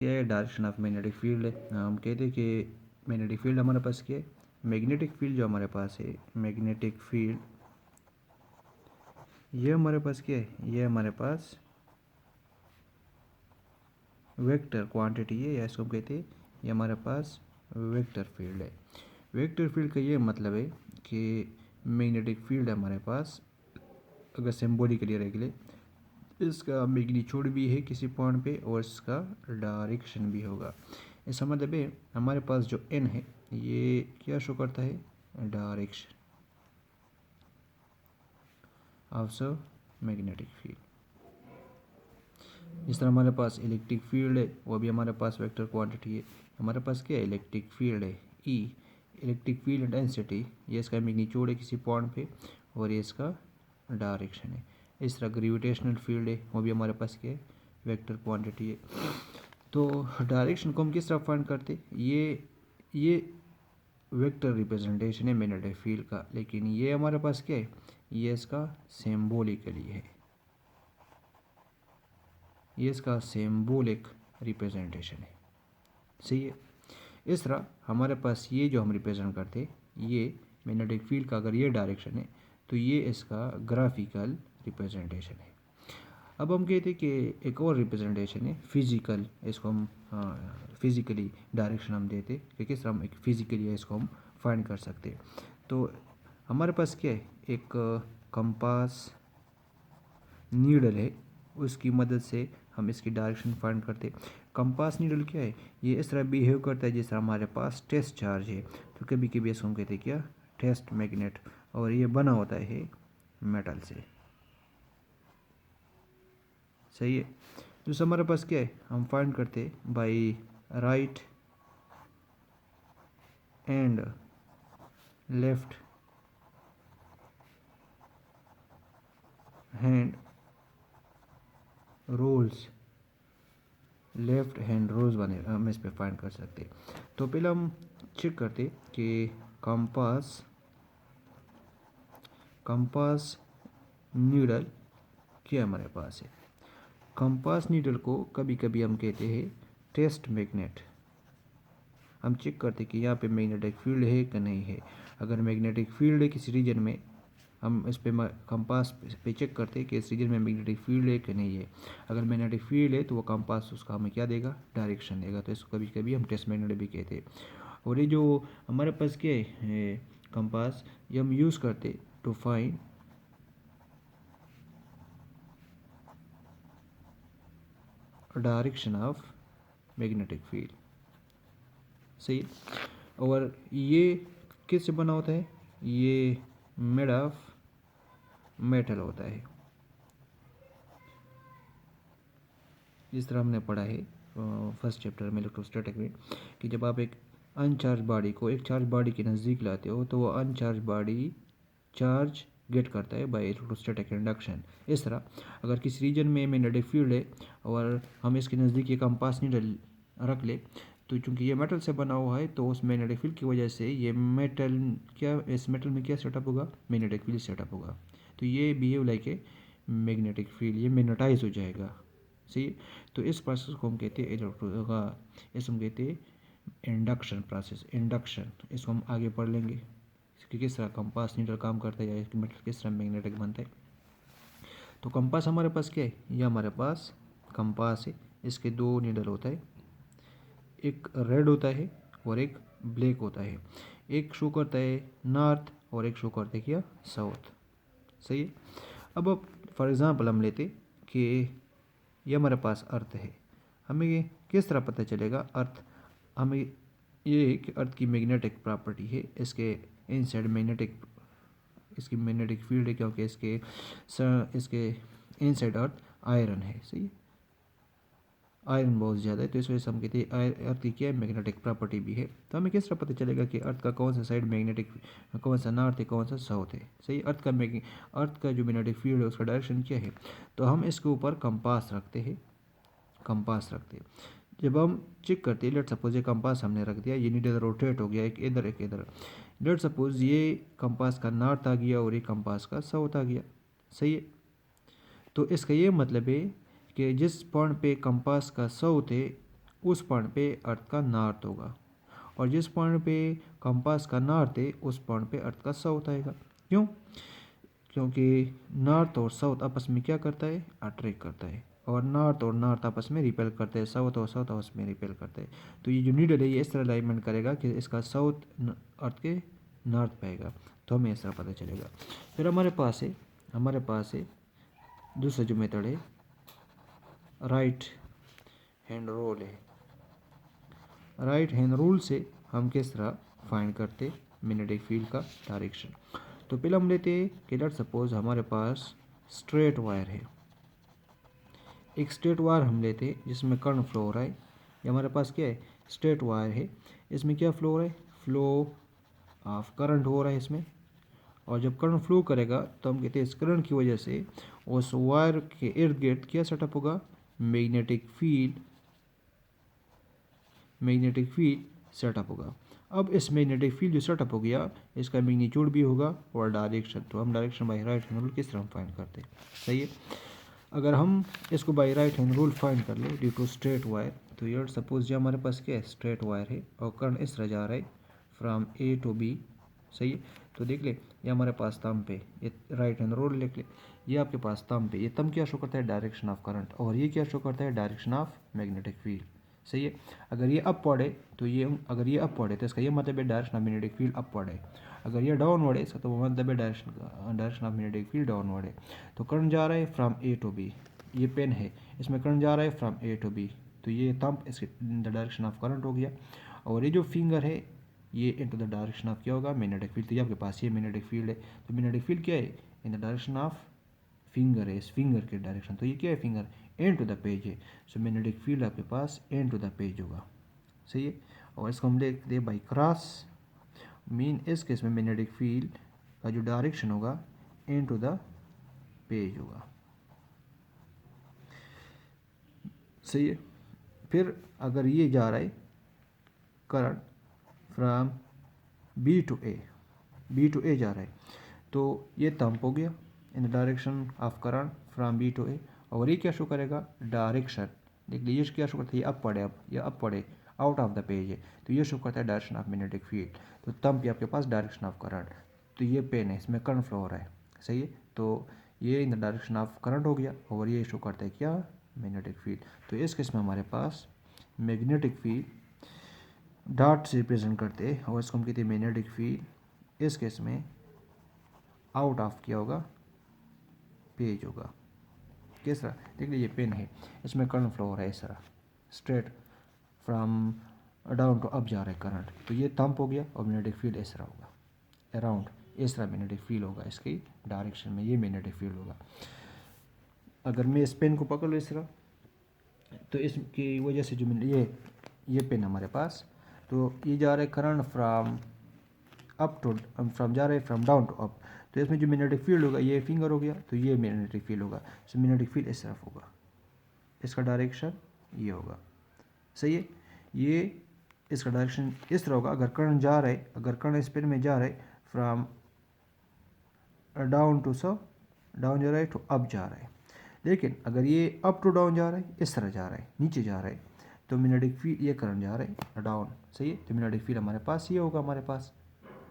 क्या है, direction of magnetic field है। हम कहते हैं कि मैग्नेटिक फील्ड हमारे पास क्या है, मैग्नेटिक फील्ड जो हमारे पास है, मैग्नेटिक फील्ड ये हमारे पास क्या है, ये हमारे पास वेक्टर क्वांटिटी है, या इसको हम कहते हैं ये हमारे पास वेक्टर फील्ड है। वेक्टर फील्ड का ये मतलब है कि मैग्नेटिक फील्ड हमारे पास अगर सिम्बॉलिकली रख ले, इसका मैग्नीट्यूड भी है किसी पॉइंट पे और इसका डायरेक्शन भी होगा। इसका मतलब है हमारे पास जो एन है ये क्या शो करता है, direction of the magnetic field. इस तरह हमारे पास इलेक्ट्रिक फील्ड है, वो भी हमारे पास वेक्टर क्वांटिटी है। हमारे पास क्या है, इलेक्ट्रिक फील्ड है ई, इलेक्ट्रिक फील्ड डेंसिटी, ये इसका मैग्नीट्यूड है किसी पॉइंट पे और ये इसका डायरेक्शन है। इस तरह ग्रेविटेशनल फील्ड है, वो भी हमारे पास क्या है, वेक्टर क्वांटिटी है। तो डायरेक्शन को हम किस तरह फाइंड करते, ये वेक्टर रिप्रेजेंटेशन है मैग्नेटिक फील्ड का, लेकिन ये हमारे पास क्या है, ये इसका सिम्बॉलिकली है, ये इसका सिम्बॉलिक रिप्रेजेंटेशन है। सही है। इस तरह हमारे पास ये जो हम रिप्रेजेंट करते ये मैग्नेटिक फील्ड का अगर ये डायरेक्शन है तो ये इसका ग्राफिकल रिप्रेजेंटेशन है। अब हम कहते हैं कि एक और रिप्रेजेंटेशन है फिजिकल, इसको हम फिजिकली डायरेक्शन हम देते कि किस तरह हम एक फिजिकली इसको हम फाइंड कर सकते। तो हमारे पास क्या है, एक कंपास नीडल है, उसकी मदद से हम इसकी डायरेक्शन फाइंड करते। कंपास नीडल क्या है, ये इस तरह बिहेव करता है जिस तरह हमारे पास टेस्ट चार्ज है। तो कभी कभी इसको हम कहते हैं क्या, टेस्ट मैग्नेट, और ये बना होता है मेटल से। सही है। तो हमारे पास क्या है, हम फाइंड करते by right and left hand rules, left hand rules बने हम इस पे फाइंड कर सकते। तो पहले हम चेक करते कि कंपास कंपास नीडल क्या हमारे पास है। कंपास नीडल को कभी कभी हम कहते हैं टेस्ट मैग्नेट। हम चेक करते कि यहाँ पे मैग्नेटिक फील्ड है कि नहीं है। अगर मैग्नेटिक फील्ड है किसी रीजन में, हम इस पे कंपास पे चेक करते हैं कि इस रीजन में मैग्नेटिक फील्ड है कि नहीं है। अगर मैग्नेटिक फील्ड है तो वो कंपास उसका हमें क्या देगा, डायरेक्शन देगा। तो इसको कभी कभी हम टेस्ट मैग्नेट भी कहते हैं। और ये जो हमारे पास क्या है कंपास, ये हम यूज़ करते to find direction of magnetic field. सही। और ये किससे बना होता है, ये मेड ऑफ मेटल होता है। जिस तरह हमने पढ़ा है फर्स्ट चैप्टर में इलेक्ट्रोस्टैटिक में, कि जब आप एक अनचार्ज बॉडी को एक चार्ज बॉडी के नज़दीक लाते हो तो वो अनचार्ज बॉडी चार्ज गेट करता है बाय इलेक्ट्रोस्टैटिक इंडक्शन। इस तरह अगर किसी रीजन में मैग्नेटिक फील्ड है और हम इसके नज़दीक ये कंपास नीडल रख ले, तो चूंकि ये मेटल से बना हुआ है तो उस मैग्नेटिक फील्ड की वजह से ये मेटल क्या, इस मेटल में क्या सेटअप होगा, मैग्नेटिक फील्ड सेटअप होगा। तो ये behave like a magnetic field, ये मैग्नेटाइज हो जाएगा। सही है। तो इस प्रोसेस को हम कहते हैं इसको हम कहते हैं इंडक्शन प्रोसेस, इंडक्शन। इसको हम आगे पढ़ लेंगे कि किस तरह कंपास नीडल काम करता है या मेटल किस तरह मैग्नेटिक बनता है। तो कंपास हमारे पास क्या है, ये हमारे पास कंपास है, इसके दो नीडल होता है, एक रेड होता है और एक ब्लैक होता है। एक शो करता है नॉर्थ और एक शो करता है क्या, साउथ। सही है। अब फॉर एग्ज़ाम्पल हम लेते कि ये हमारे पास अर्थ है, हमें ये किस तरह पता चलेगा अर्थ, हमें ये है कि अर्थ की मैग्नेटिक प्रॉपर्टी है, इसके इनसाइड मैग्नेटिक, इसकी मैग्नेटिक फील्ड है क्योंकि इसके इनसाइड अर्थ आयरन है। सही है। आयरन बहुत ज़्यादा है, तो इस वजह से हम कहते हैं अर्थ की क्या है, मैग्नेटिक प्रॉपर्टी भी है। तो हमें किस तरह पता चलेगा कि अर्थ का कौन सा साइड मैग्नेटिक, कौन सा नॉर्थ है कौन सा साउथ है। सही। अर्थ का जो मैग्नेटिक फील्ड है उसका डायरेक्शन क्या है, तो हम इसके ऊपर कंपास रखते हैं, कंपास रखते हैं। जब हम चेक करते हैं, लेट सपोज ये कंपास हमने रख दिया, ये नीडल रोटेट हो गया एक इधर एक इधर। लेट सपोज ये कंपास का नॉर्थ आ गया और ये कंपास का साउथ आ गया। सही है। तो इसका ये मतलब है कि जिस पॉइंट पे कंपास का साउथ है उस पॉइंट पे अर्थ का नॉर्थ होगा, और जिस पॉइंट पे कंपास का नॉर्थ है उस पॉइंट पे अर्थ का साउथ आएगा। क्यों? क्योंकि नॉर्थ और साउथ आपस में क्या करता है, अट्रैक्ट करता है, और नॉर्थ आपस में रिपेल करते हैं, साउथ और साउथ आपस में रिपेल करते हैं। तो ये जो नीडल है ये इस तरह अलाइनमेंट करेगा कि इसका साउथ अर्थ के नॉर्थ पे आएगा, तो हमें इस तरह पता चलेगा। फिर हमारे पास है दूसरा जो मेथड है, राइट हैंड रूल है। राइट हैंड रूल से हम किस तरह फाइंड करते मैग्नेटिक फील्ड का डायरेक्शन। तो पहले हम लेते हैं कि लेट्स सपोज हमारे पास स्ट्रेट वायर है, एक स्ट्रेट वायर हम लेते हैं जिसमें करंट फ्लो हो रहा है। ये हमारे पास क्या है, स्ट्रेट वायर है, इसमें क्या फ्लो हो रहा है, फ्लो ऑफ करंट हो रहा है इसमें। और जब करंट फ्लो करेगा तो हम कहते हैं इस करंट की वजह से उस वायर के इर्द गिर्द क्या सेटअप होगा, मैग्नेटिक फील्ड सेटअप होगा। अब इस मैग्नेटिक फील्ड जो सेटअप हो गया इसका मैग्नीट्यूड भी होगा और डायरेक्शन, तो हम direction by right hand rule किस तरह फाइंड करते हैं। सही है, अगर हम इसको by right hand rule find कर ले ड्यू टू स्ट्रेट वायर, तो ये सपोज जो हमारे पास क्या है, स्ट्रेट वायर है और करंट इस तरह जा रहा है फ्रॉम ए टू बी। सही है, तो देख ले ये हमारे पास थंब पे, ये राइट हैंड रूल लिख ले, ये आपके पास थंब पे, ये थंब क्या शो करता है, डायरेक्शन ऑफ करंट, और ये क्या शो करता है, डायरेक्शन ऑफ मैग्नेटिक फील्ड। सही है, अगर ये अपवर्ड है तो ये, अगर ये अपवर्ड है तो इसका ये मतलब है direction of magnetic field upward है। अगर ये डाउनवर्ड है इसका तो मतलब है direction of magnetic field downward है। तो करंट जा रहा है फ्रॉम ए टू बी, ये पेन है इसमें करंट जा रहा है फ्रॉम ए टू बी, तो ये थंब इसके द डायरेक्शन ऑफ करंट हो गया, और ये जो फिंगर है ये इनटू द डायरेक्शन ऑफ क्या होगा, मैग्नेटिक फील्ड। तो ये आपके पास ये मैग्नेटिक फील्ड है, तो मैग्नेटिक फील्ड क्या है, in the direction of finger है, इस फिंगर के डायरेक्शन, तो ये क्या है, finger into the page है, सो मैग्नेटिक फील्ड आपके पास एंड टू द पेज होगा। सही है, और इसको हम लिख दे बाई क्रॉस, मीन इस केस में मैग्नेटिक फील्ड का जो डायरेक्शन होगा एंड टू द पेज होगा। सही है, फिर अगर ये जा रहा है current from B to A जा रहा है, तो ये थंब हो गया in the direction of current from B to A, और ये क्या शो करेगा, डायरेक्शन। देख लीजिए ये क्या शो करता है, ये अप पड़े, अब ये अप पड़े आउट ऑफ द पेज है, तो ये शो करता है डायरेक्शन ऑफ मैग्नेटिक फील्ड। तो थंब पे आपके पास डायरेक्शन ऑफ करंट, तो ये पेन है इसमें करंट फ्लो हो रहा है। सही है, तो ये इन द डायरेक्शन ऑफ करंट हो गया, और ये शो करता है क्या, मैग्नेटिक फील्ड। तो इस केस में हमारे पास मैग्नेटिक फील्ड डॉट से रिप्रेजेंट करते हैं, और इसको हम कहते हैं मैग्नेटिक फील्ड, इस केस में आउट ऑफ क्या होगा, पेज होगा। किस तरह, देख लीजिए पेन है इसमें करंट फ्लो हो रहा है इस तरह straight from down to up जा रहा है करंट, तो ये थंब हो गया, और मैग्नेटिक फील्ड इस तरह होगा अराउंड, इस तरह मैग्नेटिक फील्ड होगा इसकी डायरेक्शन में, ये मैग्नेटिक फील्ड होगा। अगर मैं इस पेन को पकड़ लूँ इस तरह, तो इसकी वजह से जो ये पेन हमारे पास, तो ये जा रहा है current from up to, from जा रहा है फ्रॉम डाउन टू अप, तो इसमें जो मैग्नेटिक फील्ड होगा ये फिंगर हो गया, तो ये मैग्नेटिक फील्ड होगा, सो मैग्नेटिक फील्ड इस तरफ होगा, इसका डायरेक्शन ये होगा। सही है, ये इसका डायरेक्शन इस तरह होगा, अगर करंट जा रहा है, अगर करंट इस पेन में जा रहा है फ्रॉम डाउन टू सब, डाउन जा रहा है तो अप जा रहा है, लेकिन अगर ये अप टू डाउन जा रहा है, इस तरह जा रहा है, नीचे जा रहा है, तो मैग्नेटिक फील्ड, ये करंट जा रहा है डाउन। सही है, तो मैग्नेटिक फील्ड हमारे पास ये होगा, हमारे पास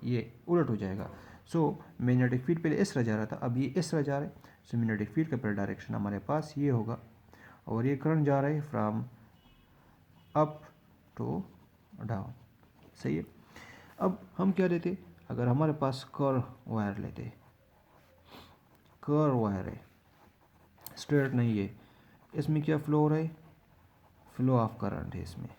ये उलट हो जाएगा। सो मैग्नेटिक फील्ड पहले इस तरह जा रहा था, अब ये इस तरह जा रहा है, सो मैग्नेटिक फील्ड का पहले डायरेक्शन हमारे पास ये होगा, और ये करंट जा रहा है फ्रॉम अप टू डाउन। सही है, अब हम क्या लेते, अगर हमारे पास कर्व वायर लेते, कर्व वायर है, स्ट्रेट नहीं है, इसमें क्या फ्लो हो रहा है, फ्लो ऑफ करंट है इसमें,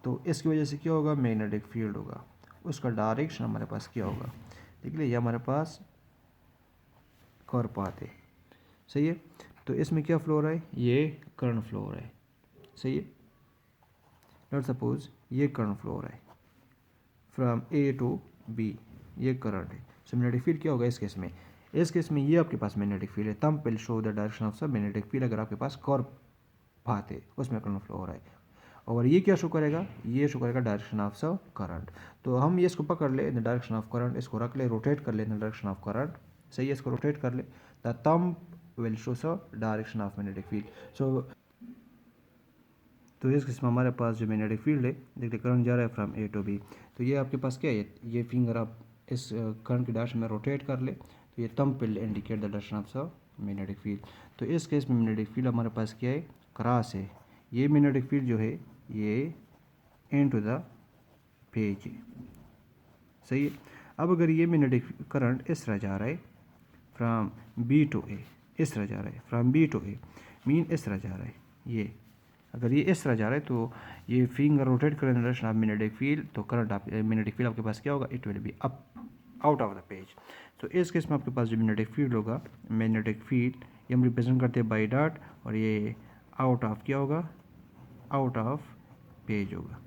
तो इसकी वजह से क्या होगा, मैग्नेटिक फील्ड होगा, उसका डायरेक्शन हमारे पास क्या होगा, देख लीजिए ये हमारे पास कर्व पाथ है। सही है, तो इसमें क्या फ्लो हो रहा है, ये करंट फ्लो हो रहा है। सही है, लेट्स सपोज ये करंट फ्लो हो रहा है फ्रॉम ए टू बी, ये करंट है, सो मैग्नेटिक फील्ड क्या होगा इस केस में ये आपके पास मैग्नेटिक फील्ड है, तब will show the direction of सब मैग्नेटिक फील्ड, अगर आपके पास कर्व पाथ है उसमें करंट फ्लो हो रहा है, और ये क्या शो करेगा, ये शो करेगा डायरेक्शन ऑफ सब करंट। तो हम ये इसको पकड़ ले in the direction of current, इसको रख ले, रोटेट कर ले in the direction of current. सही है, इसको रोटेट कर ले, the thumb will show the direction of magnetic field. So तो इस केस में हमारे पास जो मैग्नेटिक फील्ड है, देखिए करंट जा रहा है फ्रॉम ए टू बी, तो ये आपके पास क्या है, ये फिंगर आप इस करंट की डायरेक्शन में रोटेट कर ले तो ये thumb will indicate the direction of the magnetic field. तो इस केस में मैग्नेटिक फील्ड हमारे पास क्या है, क्रॉस है। ये मैग्नेटिक फील्ड जो है ये इनटू द पेज है, सही है। अब अगर ये मैग्नेटिक करंट इस तरह जा रहा है फ्रॉम बी टू ए, इस तरह जा रहा है from B to A, mean इस तरह जा रहा है, ये अगर ये इस तरह जा रहा है तो ये फिंगर रोटेट करें डायरेक्शन ऑफ मैग्नेटिक फील्ड, तो करंट आप मैग्नेटिक फील्ड आपके पास क्या होगा, it will be up out of the page. तो इस केस में आपके पास जो मैग्नेटिक फील्ड होगा, मैग्नेटिक फील्ड ये हम रिप्रेजेंट करते हैं बाई डॉट, और ये आउट ऑफ क्या होगा, आउट ऑफ पेज होगा।